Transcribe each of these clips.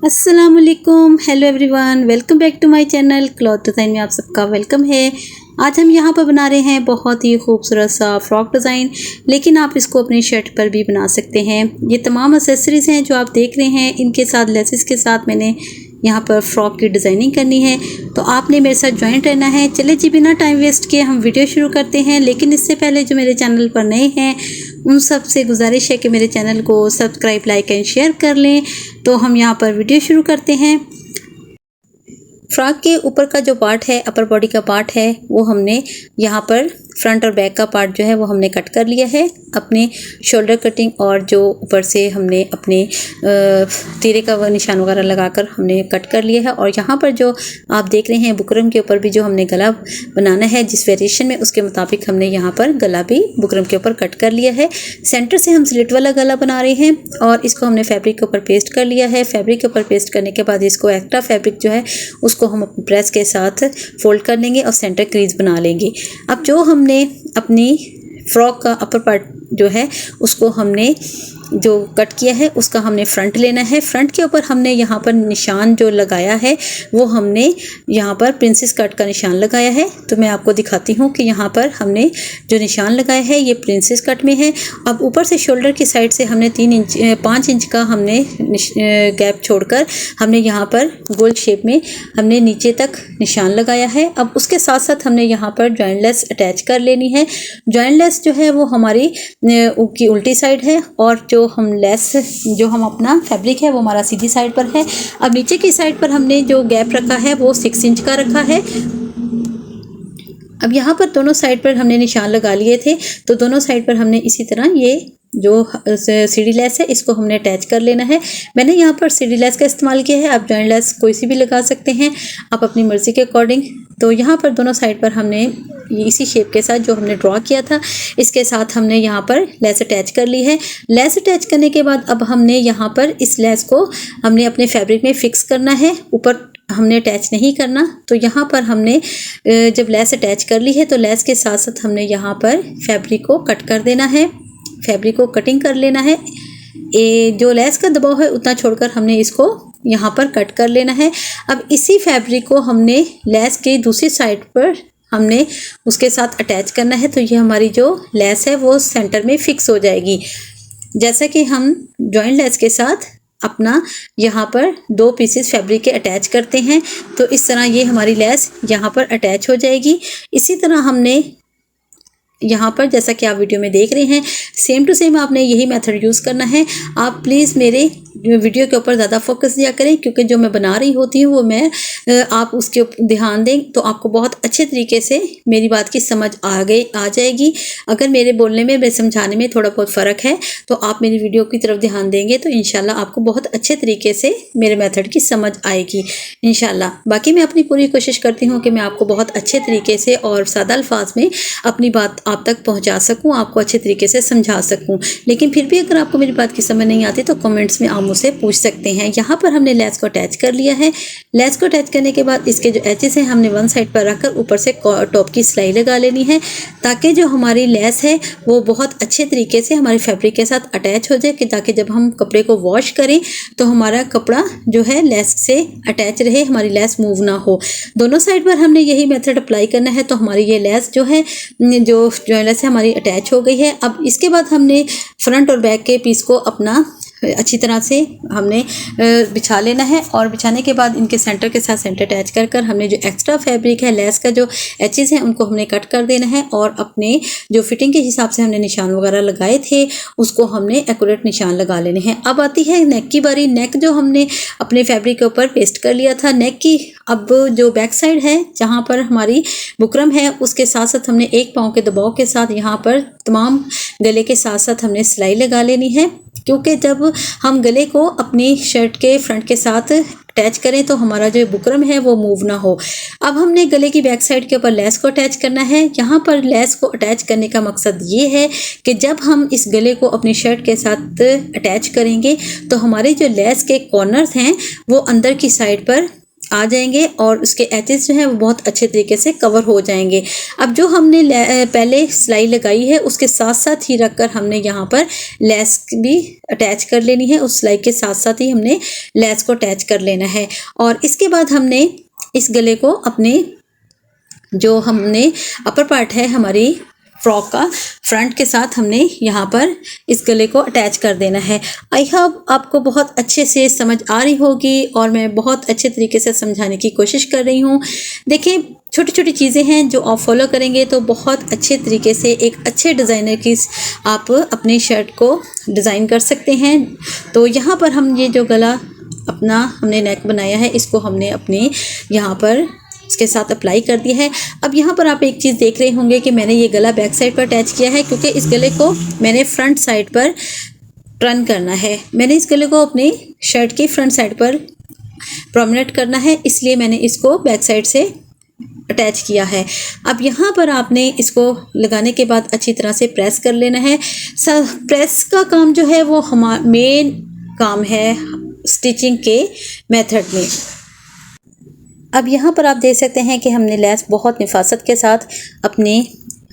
अस्सलामुअलैकुम, hello everyone, welcome back to my channel cloth design में आप सबका वेलकम है। आज हम यहाँ पर बना रहे हैं बहुत ही खूबसूरत सा फ्रॉक डिज़ाइन, लेकिन आप इसको अपनी शर्ट पर भी बना सकते हैं। ये तमाम एक्सेसरीज़ हैं जो आप देख रहे हैं, इनके साथ लेसेस के साथ मैंने यहाँ पर फ्रॉक की डिज़ाइनिंग करनी है, तो आपने मेरे साथ ज्वाइंट रहना है। चले जी, बिना टाइम वेस्ट किए हम वीडियो शुरू करते हैं। लेकिन इससे पहले जो मेरे चैनल पर नए हैं उन सब से गुजारिश है कि मेरे चैनल को सब्सक्राइब, लाइक एंड शेयर कर लें। तो हम यहाँ पर वीडियो शुरू करते हैं। फ्रॉक के ऊपर का जो पार्ट है, अपर बॉडी का पार्ट है, वो हमने यहाँ पर फ्रंट और बैक का पार्ट जो है वो हमने कट कर लिया है अपने शोल्डर कटिंग, और जो ऊपर से हमने अपने तीरे का वो निशान वगैरह लगाकर हमने कट कर लिया है। और यहाँ पर जो आप देख रहे हैं बुकरम के ऊपर भी जो हमने गला बनाना है जिस वेरिएशन में, उसके मुताबिक हमने यहाँ पर गला भी बुकरम के ऊपर कट कर लिया है। सेंटर से हम स्लिट वाला गला बना रहे हैं और इसको हमने फैब्रिक के ऊपर पेस्ट कर लिया है। फैब्रिक के ऊपर पेस्ट करने के बाद इसको एक्स्ट्रा फैब्रिक जो है उसको हम अपने प्रेस के साथ फोल्ड कर लेंगे और सेंटर क्रीज बना लेंगे। अब जो हमने अपनी फ्रॉक का अपर पार्ट जो है उसको हमने जो कट किया है उसका हमने फ्रंट लेना है। फ्रंट के ऊपर हमने यहाँ पर निशान जो लगाया है वो हमने यहाँ पर प्रिंसेस कट का निशान लगाया है। तो मैं आपको दिखाती हूँ कि यहाँ पर हमने जो निशान लगाया है ये प्रिंसेस कट में है। अब ऊपर से शोल्डर की साइड से हमने 5 इंच का हमने गैप छोड़कर हमने यहाँ पर गोल शेप में हमने नीचे तक निशान लगाया है। अब उसके साथ साथ हमने यहाँ पर जॉइंट लेस अटैच कर लेनी है। जॉइंट लेस जो है वो हमारी की उल्टी साइड है और जो हम अपना फैब्रिक है वो हमारा सीधी साइड पर है। अब नीचे की साइड पर हमने जो गैप रखा है वो 6 इंच का रखा है। अब यहाँ पर दोनों साइड पर हमने निशान लगा लिए थे, तो दोनों साइड पर हमने इसी तरह ये जो सीढ़ी लेस है इसको हमने अटैच कर लेना है। मैंने यहाँ पर सीढ़ी लेस का इस्तेमाल किया है, आप जॉइंट लेस कोई सी भी लगा सकते हैं आप अपनी मर्ज़ी के अकॉर्डिंग। तो यहाँ पर दोनों साइड पर हमने इसी शेप के साथ जो हमने ड्रॉ किया था इसके साथ हमने यहाँ पर लेस अटैच कर ली है। लेस अटैच करने के बाद अब हमने यहाँ पर इस लेस को हमने अपने फैब्रिक में फ़िक्स करना है, ऊपर हमने अटैच नहीं करना। तो यहाँ पर हमने जब लेस अटैच कर ली है तो लेस के साथ साथ हमने यहाँ पर फैब्रिक को कट कर देना है, फैब्रिक को कटिंग कर लेना है। जो लेस का दबाव है उतना छोड़कर हमने इसको यहाँ पर कट कर लेना है। अब इसी फैब्रिक को हमने लेस के दूसरी साइड पर हमने उसके साथ अटैच करना है। तो ये हमारी जो लेस है वो सेंटर में फिक्स हो जाएगी, जैसा कि हम जॉइंट लेस के साथ अपना यहाँ पर 2 पीसेस फैब्रिक के अटैच करते हैं। तो इस तरह ये हमारी लेस यहाँ पर अटैच हो जाएगी। इसी तरह हमने यहाँ पर, जैसा कि आप वीडियो में देख रहे हैं, सेम टू सेम आपने यही मेथड यूज़ करना है। आप प्लीज़ मेरे वीडियो के ऊपर ज़्यादा फोकस दिया करें, क्योंकि जो मैं बना रही होती हूँ वो आप उसके ऊपर ध्यान दें तो आपको बहुत अच्छे तरीके से मेरी बात की समझ आ जाएगी। अगर मेरे बोलने में, मेरे समझाने में थोड़ा बहुत फ़र्क है तो आप मेरी वीडियो की तरफ ध्यान देंगे तो इंशाल्लाह आपको बहुत अच्छे तरीके से मेरे मेथड की समझ आएगी इंशाल्लाह। बाकी मैं अपनी पूरी कोशिश करती हूँ कि मैं आपको बहुत अच्छे तरीके से और सादा अल्फाज में अपनी बात आप तक पहुँचा सकूँ, आपको अच्छे तरीके से समझा सकूँ। लेकिन फिर भी अगर आपको मेरी बात की समझ नहीं आती तो कमेंट्स में आप मुझसे पूछ सकते हैं। यहाँ पर हमने लेस को अटैच कर लिया है। लेस को अटैच करने के बाद इसके जो एजेस हैं हमने वन साइड पर रखकर ऊपर से टॉप की सिलाई लगा लेनी है, ताकि जो हमारी लेस है वो बहुत अच्छे तरीके से हमारे फैब्रिक के साथ अटैच हो जाए, कि ताकि जब हम कपड़े को वॉश करें तो हमारा कपड़ा जो है लेस से अटैच रहे, हमारी लेस मूव ना हो। दोनों साइड पर हमने यही मेथड अप्लाई करना है। तो हमारी ये लेस जो है, जो लेस है हमारी अटैच हो गई है। अब इसके बाद हमने फ्रंट और बैक के पीस को अपना अच्छी तरह से हमने बिछा लेना है, और बिछाने के बाद इनके सेंटर के साथ सेंटर अटैच कर हमने जो एक्स्ट्रा फैब्रिक है, लेस का जो एचेस हैं उनको हमने कट कर देना है, और अपने जो फिटिंग के हिसाब से हमने निशान वगैरह लगाए थे उसको हमने एक्यूरेट निशान लगा लेने हैं। अब आती है नेक की बारी। नेक जो हमने अपने फैब्रिक के ऊपर पेस्ट कर लिया था, नेक की अब जो बैक साइड है जहाँ पर हमारी बुकरम है उसके साथ साथ हमने एक पाँव के दबाव के साथ यहाँ पर तमाम गले के साथ साथ हमने सिलाई लगा लेनी है, क्योंकि जब हम गले को अपनी शर्ट के फ्रंट के साथ अटैच करें तो हमारा जो बुकरम है वो मूव ना हो। अब हमने गले की बैक साइड के ऊपर लेस को अटैच करना है। यहाँ पर लेस को अटैच करने का मकसद ये है कि जब हम इस गले को अपनी शर्ट के साथ अटैच करेंगे तो हमारे जो लेस के कॉर्नर्स हैं वो अंदर की साइड पर आ जाएंगे और उसके एजेस जो हैं वो बहुत अच्छे तरीके से कवर हो जाएंगे। अब जो हमने पहले सिलाई लगाई है उसके साथ साथ ही रखकर हमने यहाँ पर लेस भी अटैच कर लेनी है। उस सिलाई के साथ साथ ही हमने लेस को अटैच कर लेना है। और इसके बाद हमने इस गले को अपने जो हमने अपर पार्ट है हमारी फ्रॉक का फ्रंट के साथ हमने यहाँ पर इस गले को अटैच कर देना है। आई होप आपको बहुत अच्छे से समझ आ रही होगी और मैं बहुत अच्छे तरीके से समझाने की कोशिश कर रही हूँ। देखिए छोटी छोटी चीज़ें हैं जो आप फॉलो करेंगे तो बहुत अच्छे तरीके से एक अच्छे डिज़ाइनर की आप अपनी शर्ट को डिज़ाइन कर सकते हैं। तो यहाँ पर हम ये जो गला अपना हमने नेक बनाया है इसको हमने अपने यहाँ पर इसके साथ अप्लाई कर दिया है। अब यहाँ पर आप एक चीज़ देख रहे होंगे कि मैंने ये गला बैक साइड पर अटैच किया है क्योंकि इस गले को मैंने फ्रंट साइड पर टर्न करना है। मैंने इस गले को अपनी शर्ट की फ्रंट साइड पर प्रोमिनेट करना है, इसलिए मैंने इसको बैक साइड से अटैच किया है। अब यहाँ पर आपने इसको लगाने के बाद अच्छी तरह से प्रेस कर लेना है। प्रेस का काम जो है वो हमारा मेन काम है स्टिचिंग के मेथड में। अब यहाँ पर आप देख सकते हैं कि हमने लेस बहुत निफासत के साथ अपने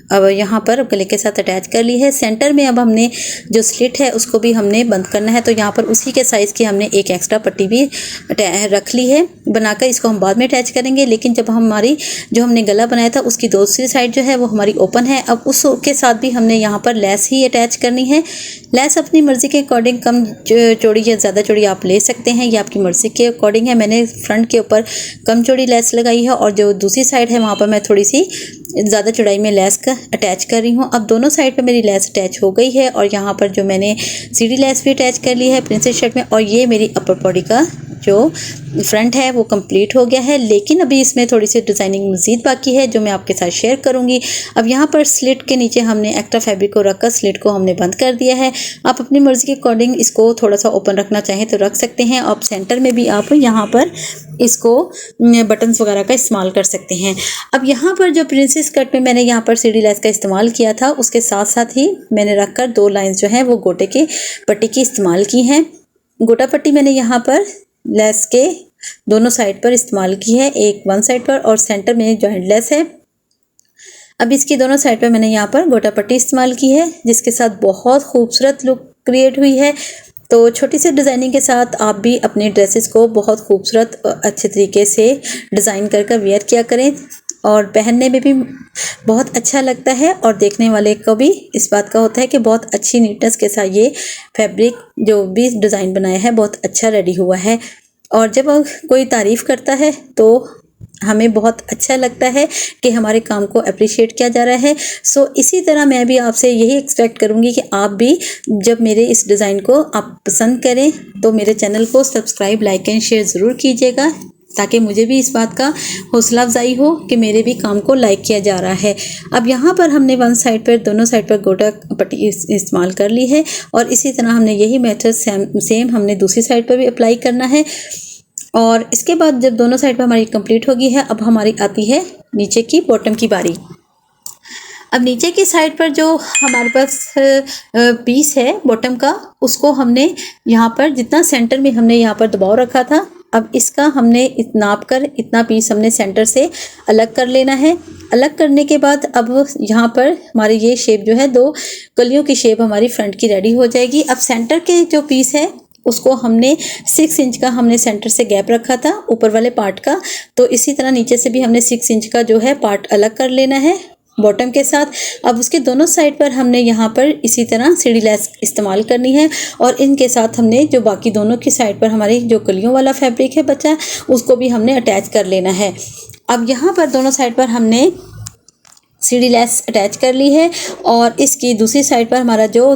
अब यहाँ पर गले के साथ अटैच कर ली है। सेंटर में अब हमने जो स्लिट है उसको भी हमने बंद करना है, तो यहाँ पर उसी के साइज़ की हमने एक एक्स्ट्रा पट्टी भी रख ली है बनाकर। इसको हम बाद में अटैच करेंगे, लेकिन जब हमारी जो हमने गला बनाया था उसकी दूसरी साइड जो है वो हमारी ओपन है। अब उसके साथ भी हमने यहाँ पर लेस ही अटैच करनी है। लेस अपनी मर्ज़ी के अकॉर्डिंग कम चौड़ी या ज़्यादा चौड़ी आप ले सकते हैं, ये आपकी मर्ज़ी के अकॉर्डिंग है। मैंने फ्रंट के ऊपर कम चौड़ी लेस लगाई है और जो दूसरी साइड है वहाँ पर मैं थोड़ी सी ज़्यादा चौड़ाई में लेस का अटैच कर रही हूँ। अब दोनों साइड पे मेरी लेस अटैच हो गई है और यहाँ पर जो मैंने सीढ़ी लेस भी अटैच कर ली है प्रिंसेस शर्ट में। और ये मेरी अपर बॉडी का जो फ्रंट है वो कंप्लीट हो गया है, लेकिन अभी इसमें थोड़ी सी डिज़ाइनिंग मज़ीद बाकी है जो मैं आपके साथ शेयर करूँगी। अब यहाँ पर स्लिट के नीचे हमने एक्स्ट्रा फैब्रिक को रखकर स्लिट को हमने बंद कर दिया है। आप अपनी मर्ज़ी के अकॉर्डिंग इसको थोड़ा सा ओपन रखना चाहें तो रख सकते हैं। अब सेंटर में भी आप यहाँ पर इसको बटन्स वगैरह का इस्तेमाल कर सकते हैं। अब यहाँ पर जो प्रिंसेस कट में मैंने यहाँ पर सीढ़ी लेस का इस्तेमाल किया था उसके साथ साथ ही मैंने रखकर दो लाइंस जो हैं वो गोटे की पट्टी की इस्तेमाल की हैं। गोटा पट्टी मैंने यहाँ पर लेस के दोनों साइड पर इस्तेमाल की है, एक वन साइड पर और सेंटर में जॉइंट लेस है। अब इसकी दोनों साइड पर मैंने यहाँ पर गोटा पट्टी इस्तेमाल की है जिसके साथ बहुत खूबसूरत लुक क्रिएट हुई है। तो छोटी सी डिज़ाइनिंग के साथ आप भी अपने ड्रेसेस को बहुत खूबसूरत अच्छे तरीके से डिज़ाइन कर वेयर किया करें और पहनने में भी बहुत अच्छा लगता है और देखने वाले को भी इस बात का होता है कि बहुत अच्छी नीटनेस के साथ ये फैब्रिक जो भी डिज़ाइन बनाया है बहुत अच्छा रेडी हुआ है। और जब कोई तारीफ़ करता है तो हमें बहुत अच्छा लगता है कि हमारे काम को अप्रिशिएट किया जा रहा है। सो इसी तरह मैं भी आपसे यही एक्सपेक्ट करूँगी कि आप भी जब मेरे इस डिज़ाइन को आप पसंद करें तो मेरे चैनल को सब्सक्राइब, लाइक एंड शेयर ज़रूर कीजिएगा ताकि मुझे भी इस बात का हौसला अफजाई हो कि मेरे भी काम को लाइक किया जा रहा है। अब यहाँ पर हमने वन साइड पर दोनों साइड पर गोटा पट्टी इस्तेमाल कर ली है और इसी तरह हमने यही मेथड सेम हमने दूसरी साइड पर भी अप्लाई करना है। और इसके बाद जब दोनों साइड पर हमारी कंप्लीट होगी है, अब हमारी आती है नीचे की बॉटम की बारी। अब नीचे की साइड पर जो हमारे पास पीस है बॉटम का उसको हमने यहाँ पर जितना सेंटर में हमने यहाँ पर दबाव रखा था, अब इसका हमने नाप कर इतना पीस हमने सेंटर से अलग कर लेना है। अलग करने के बाद अब यहाँ पर हमारी ये शेप जो है दो कलियों की शेप हमारी फ्रंट की रेडी हो जाएगी। अब सेंटर के जो पीस है उसको हमने 6 इंच का हमने सेंटर से गैप रखा था ऊपर वाले पार्ट का, तो इसी तरह नीचे से भी हमने 6 इंच का जो है पार्ट अलग कर लेना है बॉटम के साथ। अब उसके दोनों साइड पर हमने यहाँ पर इसी तरह सीढ़ी लेस इस्तेमाल करनी है और इनके साथ हमने जो बाकी दोनों की साइड पर हमारी जो कलियों वाला फैब्रिक है बचा उसको भी हमने अटैच कर लेना है। अब यहाँ पर दोनों साइड पर हमने सीढ़ी लेस अटैच कर ली है और इसकी दूसरी साइड पर हमारा जो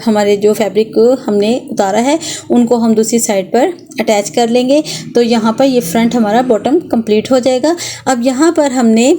हमारे जो फैब्रिक हमने उतारा है उनको हम दूसरी साइड पर अटैच कर लेंगे। तो यहाँ पर ये फ्रंट हमारा बॉटम कंप्लीट हो जाएगा। अब यहाँ पर हमने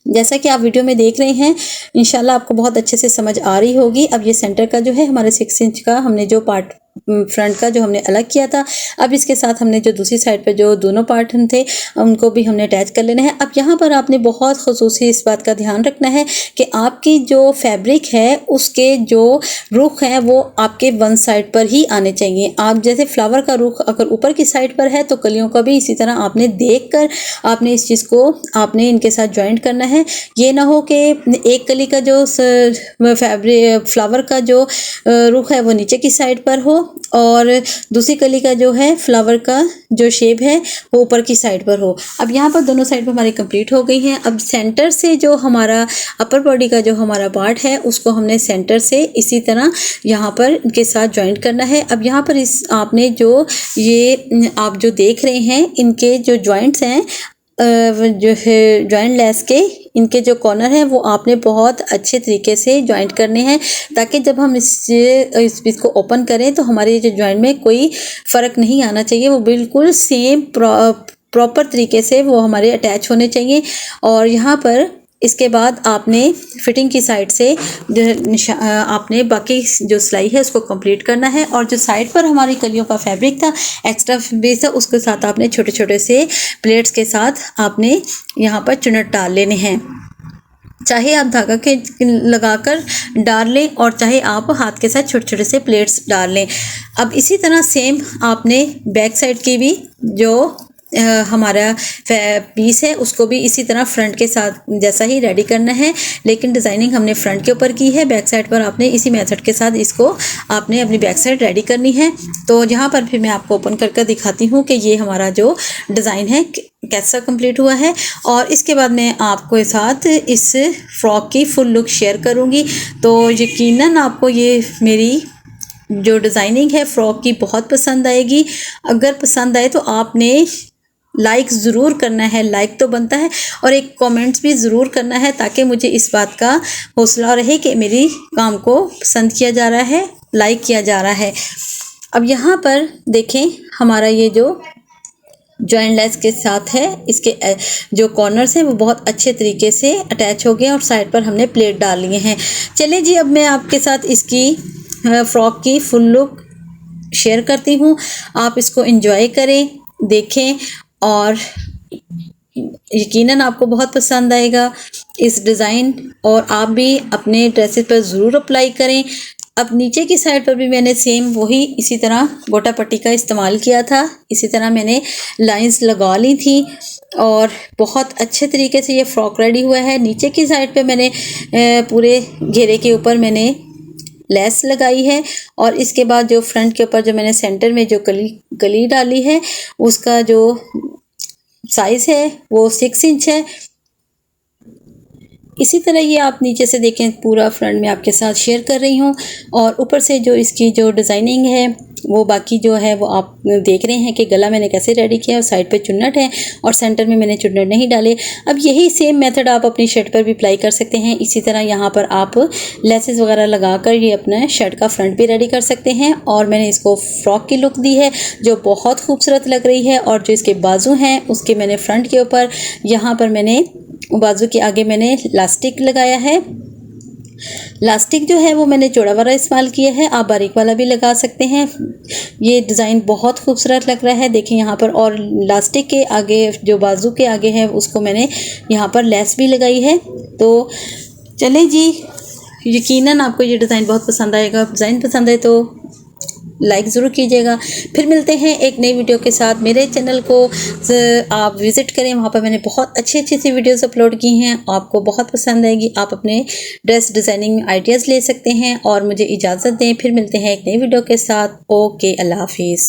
जैसा कि आप वीडियो में देख रहे हैं इंशाल्लाह आपको बहुत अच्छे से समझ आ रही होगी। अब ये सेंटर का जो है हमारे 6 इंच का हमने जो पार्ट फ्रंट का जो हमने अलग किया था। अब इसके साथ हमने जो दूसरी साइड पे जो दोनों पार्ट थे उनको भी हमने अटैच कर लेना है। अब यहाँ पर आपने बहुत ख़ुसूसी इस बात का ध्यान रखना है कि आपकी जो फैब्रिक है उसके जो रुख हैं वो आपके वन साइड पर ही आने चाहिए। आप जैसे फ्लावर का रुख अगर ऊपर की साइड पर है तो कलियों का भी इसी तरह आपने देख कर आपने इस चीज़ को आपने इनके साथ ज्वाइंट करना है। ये ना हो कि एक कली का जो फैब्रिक फ्लावर का जो रुख है वो नीचे की साइड पर हो और दूसरी कली का जो है फ्लावर का जो शेप है वो ऊपर की साइड पर हो। अब यहाँ पर दोनों साइड पर हमारी कंप्लीट हो गई हैं। अब सेंटर से जो हमारा अपर बॉडी का जो हमारा पार्ट है उसको हमने सेंटर से इसी तरह यहाँ पर इनके साथ ज्वाइंट करना है। अब यहाँ पर इस आपने जो ये आप जो देख रहे हैं इनके जो जॉइंट्स हैं जो है जॉइंट लेस के इनके जो कॉर्नर हैं वो आपने बहुत अच्छे तरीके से जॉइंट करने हैं ताकि जब हम इस पीस को ओपन करें तो हमारे जो जॉइंट में कोई फ़र्क नहीं आना चाहिए, वो बिल्कुल सेम प्रॉपर तरीके से वो हमारे अटैच होने चाहिए। और यहाँ पर इसके बाद आपने फिटिंग की साइड से जो आपने बाकी जो सिलाई है उसको कंप्लीट करना है और जो साइड पर हमारी कलियों का फैब्रिक था एक्स्ट्रा बेस है उसके साथ आपने छोटे छोटे से प्लेट्स के साथ आपने यहाँ पर चुनट डाल लेने हैं। चाहे आप धागा के लगाकर डाल लें और चाहे आप हाथ के साथ छोटे छोटे से प्लेट्स डाल लें। अब इसी तरह सेम आपने बैक साइड की भी जो हमारा पीस है उसको भी इसी तरह फ्रंट के साथ जैसा ही रेडी करना है, लेकिन डिज़ाइनिंग हमने फ्रंट के ऊपर की है। बैक साइड पर आपने इसी मेथड के साथ इसको आपने अपनी बैक साइड रेडी करनी है। तो यहाँ पर फिर मैं आपको ओपन करके दिखाती हूँ कि ये हमारा जो डिज़ाइन है कैसा कंप्लीट हुआ है। और इसके बाद मैं आपको साथ इस फ्रॉक की फुल लुक शेयर करूँगी। तो यकीनन आपको ये मेरी जो डिज़ाइनिंग है फ़्रॉक की बहुत पसंद आएगी। अगर पसंद आए तो आपने लाइक ज़रूर करना है, लाइक तो बनता है, और एक कमेंट्स भी ज़रूर करना है ताकि मुझे इस बात का हौसला रहे कि मेरी काम को पसंद किया जा रहा है, लाइक किया जा रहा है। अब यहाँ पर देखें हमारा ये जो जॉइंट लेस के साथ है इसके जो कॉर्नर्स हैं वो बहुत अच्छे तरीके से अटैच हो गए और साइड पर हमने प्लेट डाल लिए हैं। चलिए जी, अब मैं आपके साथ इसकी फ़्रॉक की फुल लुक शेयर करती हूँ। आप इसको एंजॉय करें, देखें और यकीनन आपको बहुत पसंद आएगा इस डिज़ाइन और आप भी अपने ड्रेसेस पर ज़रूर अप्लाई करें। अब नीचे की साइड पर भी मैंने सेम वही इसी तरह गोटा पट्टी का इस्तेमाल किया था, इसी तरह मैंने लाइंस लगा ली थी और बहुत अच्छे तरीके से ये फ़्रॉक रेडी हुआ है। नीचे की साइड पे मैंने पूरे घेरे के ऊपर मैंने लेस लगाई है और इसके बाद जो फ्रंट के ऊपर जो मैंने सेंटर में जो कली डाली है उसका जो साइज़ है वो 6 इंच है। इसी तरह ये आप नीचे से देखें, पूरा फ्रंट में आपके साथ शेयर कर रही हूँ और ऊपर से जो इसकी जो डिज़ाइनिंग है वो बाकी जो है वो आप देख रहे हैं कि गला मैंने कैसे रेडी किया और साइड पे चुन्नट है और सेंटर में मैंने चुन्नट नहीं डाले। अब यही सेम मेथड आप अपनी शर्ट पर भी अप्लाई कर सकते हैं। इसी तरह यहाँ पर आप लेसेस वगैरह लगाकर ये अपना शर्ट का फ्रंट भी रेडी कर सकते हैं और मैंने इसको फ्रॉक की लुक दी है जो बहुत खूबसूरत लग रही है। और जो इसके बाजू हैं उसके मैंने फ्रंट के ऊपर यहाँ पर मैंने बाजू के आगे मैंने लास्टिक लगाया है। लास्टिक जो है वो मैंने चौड़ा वाला इस्तेमाल किया है, आप बारीक वाला भी लगा सकते हैं। ये डिज़ाइन बहुत खूबसूरत लग रहा है, देखें यहाँ पर। और लास्टिक के आगे जो बाजू के आगे है उसको मैंने यहाँ पर लेस भी लगाई है। तो चलें जी, यकीनन आपको ये डिज़ाइन बहुत पसंद आएगा। डिज़ाइन पसंद है तो लाइक ज़रूर कीजिएगा। फिर मिलते हैं एक नई वीडियो के साथ। मेरे चैनल को आप विज़िट करें, वहाँ पर मैंने बहुत अच्छी अच्छी सी वीडियोस अपलोड की हैं, आपको बहुत पसंद आएगी। आप अपने ड्रेस डिज़ाइनिंग में आइडियाज़ ले सकते हैं और मुझे इजाज़त दें। फिर मिलते हैं एक नई वीडियो के साथ। ओके, अल्लाह हाफिज़।